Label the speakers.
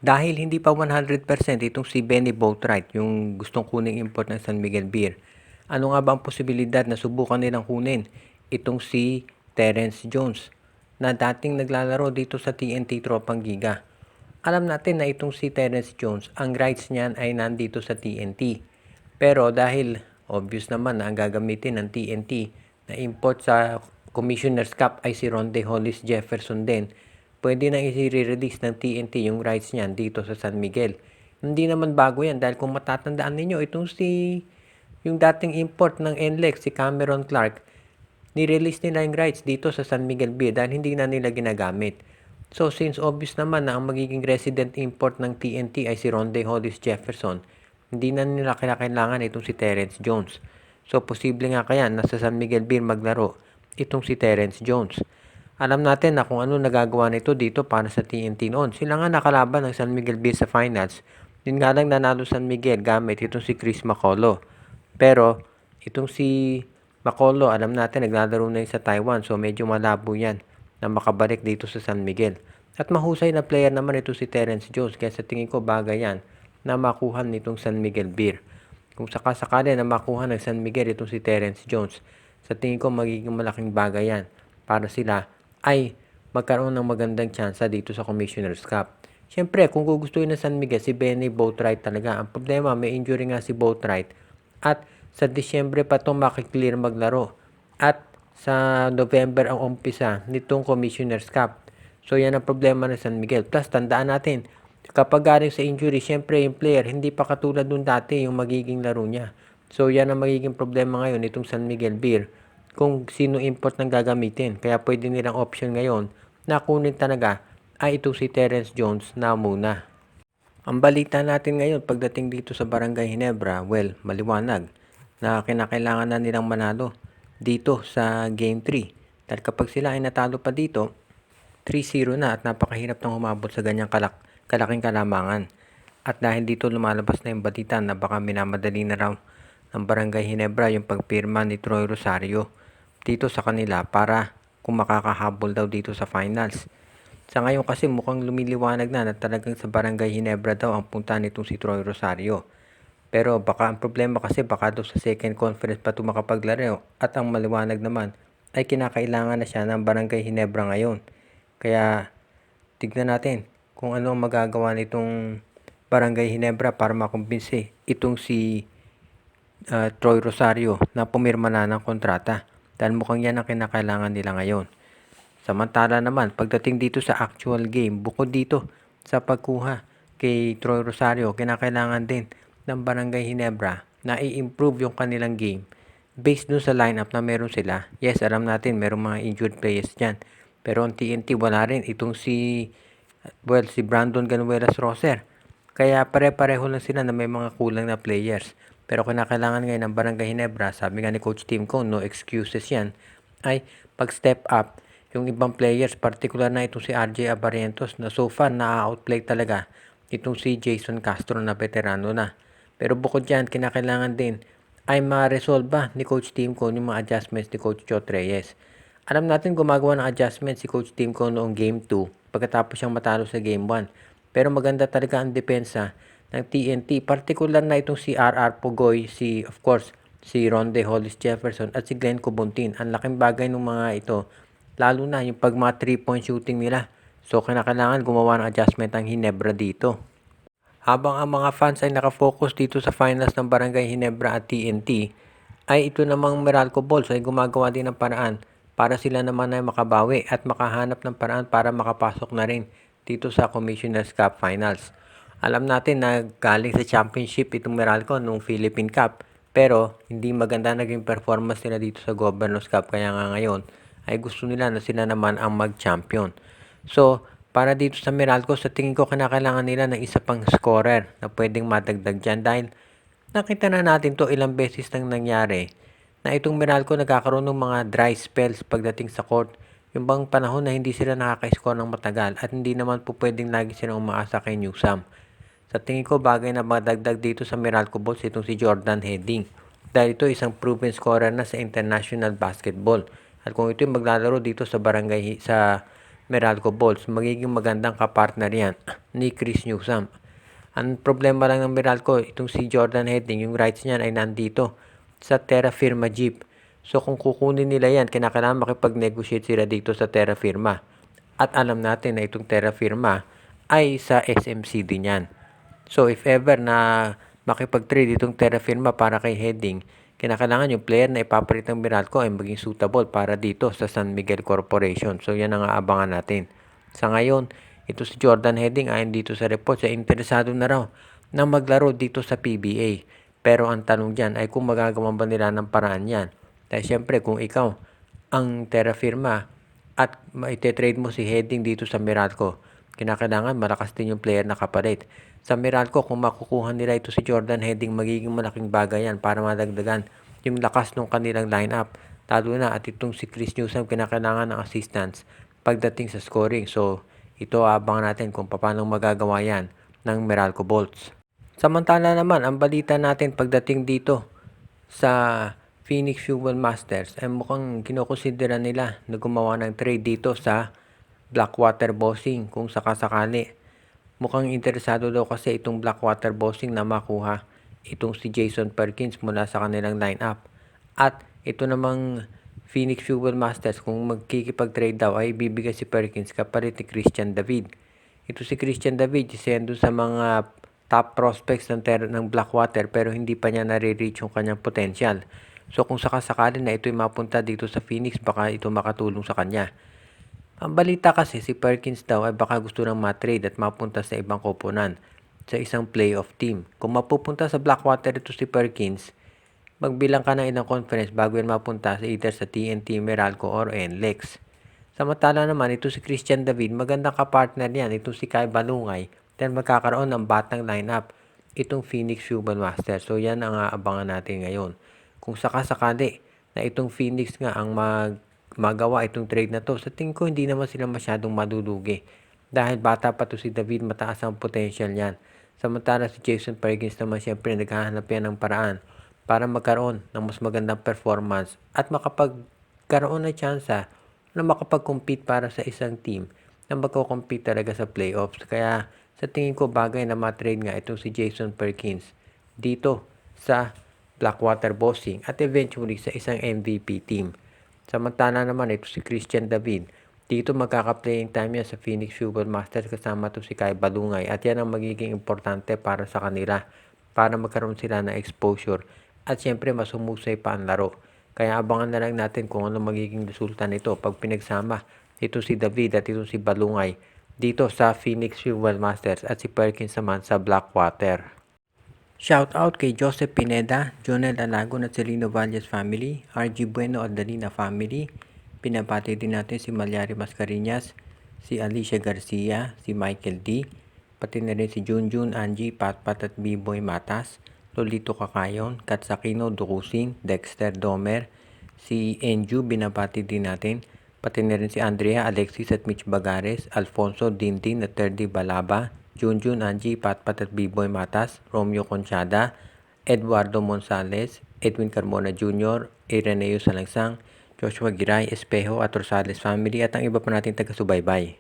Speaker 1: Dahil hindi pa 100% itong si Benny Boatwright, yung gustong kuning import ng San Miguel Beer, ano nga ba ang posibilidad na subukan nilang kunin itong si Terence Jones na dating naglalaro dito sa TNT Tropang Giga? Alam natin na itong si Terence Jones, ang rights niyan ay nandito sa TNT. Pero dahil obvious naman na ang gagamitin ng TNT na import sa Commissioner's Cup ay si Ronde Hollis Jefferson din, pwede na i-release ng TNT yung rights niyan dito sa San Miguel. Hindi naman bago yan dahil kung matatandaan ninyo, yung dating import ng NLEX, si Cameron Clark, ni-release nila yung rights dito sa San Miguel Bay dahil hindi na nila ginagamit. So since obvious naman na ang magiging resident import ng TNT ay si Ronde Hollis Jefferson, hindi na nila kailangan itong si Terence Jones. So posible nga kaya nasa San Miguel Bay maglaro itong si Terence Jones. Alam natin na kung ano nagagawa nito dito para sa TNT noon. Sila nga nakalaban ng San Miguel Bay sa finals. Yun nga lang nanalo San Miguel gamit itong si Chris Macolo. Pero itong si Macolo, alam natin naglalaro na yun sa Taiwan. So medyo malabo yan na makabalik dito sa San Miguel. At mahusay na player naman ito si Terence Jones. Kaya sa tingin ko bagay yan na makuha nitong San Miguel Beer. Kung sakasakali na makuha ng San Miguel itong si Terence Jones, sa tingin ko magiging malaking bagay yan para sila ay magkaroon ng magandang tsansa dito sa Commissioner's Cup. Siyempre, kung gugustuhin ng San Miguel, si Benny Boatwright talaga. Ang problema, may injury nga si Boatwright. At sa Disyembre pa itong makiklear maglaro. At sa November ang umpisa nitong Commissioner's Cup. So, yan ang problema ng San Miguel. Plus, tandaan natin, kapag galing sa injury, siyempre yung player, hindi pa katulad nung dati yung magiging laro niya. So, yan ang magiging problema ngayon itong San Miguel Beer kung sino import ng gagamitin. Kaya pwede nilang option ngayon na kunin talaga ay ito si Terence Jones na muna. Ang balita natin ngayon pagdating dito sa Barangay Ginebra, well, maliwanag na kinakailangan na nilang manalo dito sa Game 3. Dahil kapag sila ay natalo pa dito, 3-0 na at napakahirap nang humabol sa ganyang kalaking kalamangan. At dahil dito lumalabas na yung balita na baka minamadali na raw ng Barangay Ginebra yung pagpirma ni Troy Rosario dito sa kanila para kung makakahabol daw dito sa finals. Sa ngayon kasi mukhang lumiliwanag na talagang sa Barangay Ginebra daw ang punta nitong si Troy Rosario. Pero baka ang problema kasi baka daw sa second conference pa ito makapaglaro at ang maliwanag naman ay kinakailangan na siya ng Barangay Ginebra ngayon. Kaya tignan natin kung ano ang magagawa nitong Barangay Ginebra para makumbinsi itong si Troy Rosario na pumirma na ng kontrata. Dahil mukhang yan ang kinakailangan nila ngayon. Samantala naman, pagdating dito sa actual game, bukod dito sa pagkuha kay Troy Rosario, kinakailangan din ng Barangay Ginebra na i-improve yung kanilang game based dun sa lineup na meron sila. Yes, alam natin merong mga injured players dyan. Pero ang TNT wala rin itong si Brandon Ganuelas Roser. Kaya pare-pareho lang sila na may mga kulang na players. Pero kinakailangan ngayon ng Barangay Ginebra, sabi nga ni Coach Tim Cone, no excuses yan, ay pag-step up yung ibang players, particular na itong si RJ Abarientos na so far na-outplay talaga itong si Jason Castro na veterano na. Pero bukod dyan, kinakailangan din ay ma-resolve ni Coach Tim Cone yung mga adjustments ni Coach Chot Reyes. Alam natin gumagawa ng adjustments si Coach Tim Cone noong Game 2 pagkatapos siyang matalo sa Game 1. Pero maganda talaga ang depensa ng TNT, particular na itong si RR Pugoy, of course, si Ronde Hollis Jefferson at si Glenn Cobontin. Ang laking bagay ng mga ito, lalo na yung pag mga 3-point shooting nila. So, kinakailangan gumawa ng adjustment ang Ginebra dito. Habang ang mga fans ay nakafocus dito sa finals ng Barangay Ginebra at TNT, ay ito namang Meralco Bulls ay gumagawa din ng paraan para sila naman ay makabawi at makahanap ng paraan para makapasok na rin dito sa Commissioner's Cup Finals. Alam natin na galing sa championship itong Meralco nung Philippine Cup, pero hindi maganda naging performance nila dito sa Governor's Cup, kaya nga ngayon ay gusto nila na sila naman ang mag-champion. So, para dito sa Meralco, sa tingin ko kinakailangan nila ng isa pang scorer na pwedeng madagdag dyan dahil nakita na natin to ilang beses nang nangyari na itong Meralco nagkakaroon ng mga dry spells pagdating sa court. Yung bang panahon na hindi sila nakaka-score ng matagal at hindi naman po pwedeng lagi silang umaasa kay Newsam. Sa tingin ko bagay na madagdag dito sa Meralco Bulls itong si Jordan Heading. Dahil ito isang proven scorer na sa international basketball. At kung ito yung maglalaro dito sa Meralco Bolts. Magiging magandang kapartner yan ni Chris Newsome. Ang problema lang ng Meralco, itong si Jordan Heading, yung rights niyan ay nandito sa Terra Firma Jeep. So kung kukunin nila yan, kinakailangan makipag-negotiate sila dito sa Terra Firma. At alam natin na itong Terra Firma ay sa SMC din yan. So if ever na makipag-trade itong Terra Firma para kay Heading, kinakailangan yung player na ipapalit ng Meralco ay maging suitable para dito sa San Miguel Corporation. So yan ang aabangan natin. Sa ngayon, ito si Jordan Heading ayon dito sa report ay interesado na raw na maglaro dito sa PBA. Pero ang tanong dyan ay kung magagawa ba nila ng paraan yan. Dahil syempre kung ikaw ang Terra Firma at maite-trade mo si Heading dito sa Meralco, kinakailangan malakas din yung player na kapalit. Sa Meralco, kung makukuha nila ito si Jordan Heading, magiging malaking bagay yan para madagdagan yung lakas ng kanilang lineup. Lalo na at itong si Chris Newsome kinakailangan ng assistance pagdating sa scoring. So, ito abangan natin kung paano magagawa yan ng Meralco Bolts. Samantala naman, ang balita natin pagdating dito sa Phoenix Fuel Masters ay mukhang kinukonsidera nila na gumawa ng trade dito sa Blackwater Bossing kung sakasakali. Mukhang interesado daw kasi itong Blackwater Bossing na makuha itong si Jason Perkins mula sa kanilang lineup. At ito namang Phoenix Fuel Masters kung magkikipag-trade daw ay bibigay si Perkins kapalit ni Christian David. Ito si Christian David, isa yan sa mga top prospects ng Blackwater pero hindi pa niya nare-reach yung kanyang potential. So kung sakasakali na ito'y mapunta dito sa Phoenix, baka ito makatulong sa kanya. Ang balita kasi si Perkins daw ay baka gusto nang matrade at mapunta sa ibang koponan sa isang playoff team. Kung mapupunta sa Blackwater ito si Perkins, magbilang ka ng ilang conference bago yan mapunta sa either sa TNT, Meralco or NLEX. Samantala naman ito si Christian David, magandang kapartner niyan. Ito si Kai Balungay, then magkakaroon ng batang lineup itong Phoenix Fuel Masters. So yan ang aabangan natin ngayon. Kung sakasakali na itong Phoenix nga ang magawa itong trade na to, sa tingin ko hindi naman sila masyadong madulugi. Dahil bata pa to si David, mataas ang potential niyan. Samantala si Jason Perkins naman siyempre naghahanap yan ng paraan para magkaroon ng mas magandang performance at makapagkaroon ng tsansa na makapag-compete para sa isang team na magko-compete talaga sa playoffs. Kaya sa tingin ko bagay na matrade nga itong si Jason Perkins dito sa Blackwater Bossing at eventually sa isang MVP team. Samantala naman ito si Christian David. Dito magkaka-playing time yan sa Phoenix Fuel Masters kasama to si Kai Balungay at yan ang magiging importante para sa kanila para magkaroon sila ng exposure at syempre mas humusay pa ang laro. Kaya abangan na lang natin kung ano magiging resulta nito pag pinagsama ito si David at ito si Balungay dito sa Phoenix Fuel Masters at si Perkins naman sa Blackwater. Shout out kay Joseph Pineda, Jonel Alagon at Celino Valles family, RG Bueno at Dalina family. Pinabati din natin si Malyari Mascarinas, si Alicia Garcia, si Michael D. Pati na rin si Junjun, Angie, Patpat at B-Boy Matas, Lolito Kakayon, Katsakino Dukusin, Dexter Domer, si Enju binabati din natin. Pati na rin si Andrea, Alexis at Mitch Bagares, Alfonso Dindin at Terdy Balaba, Junjun, Angie, Patpat at B-Boy Matas, Romeo Conchada, Eduardo Monsales, Edwin Carmona Jr., Ireneo Salangsang, Joshua Giray, Espejo at Rosales family at ang iba pa nating taga-subaybay.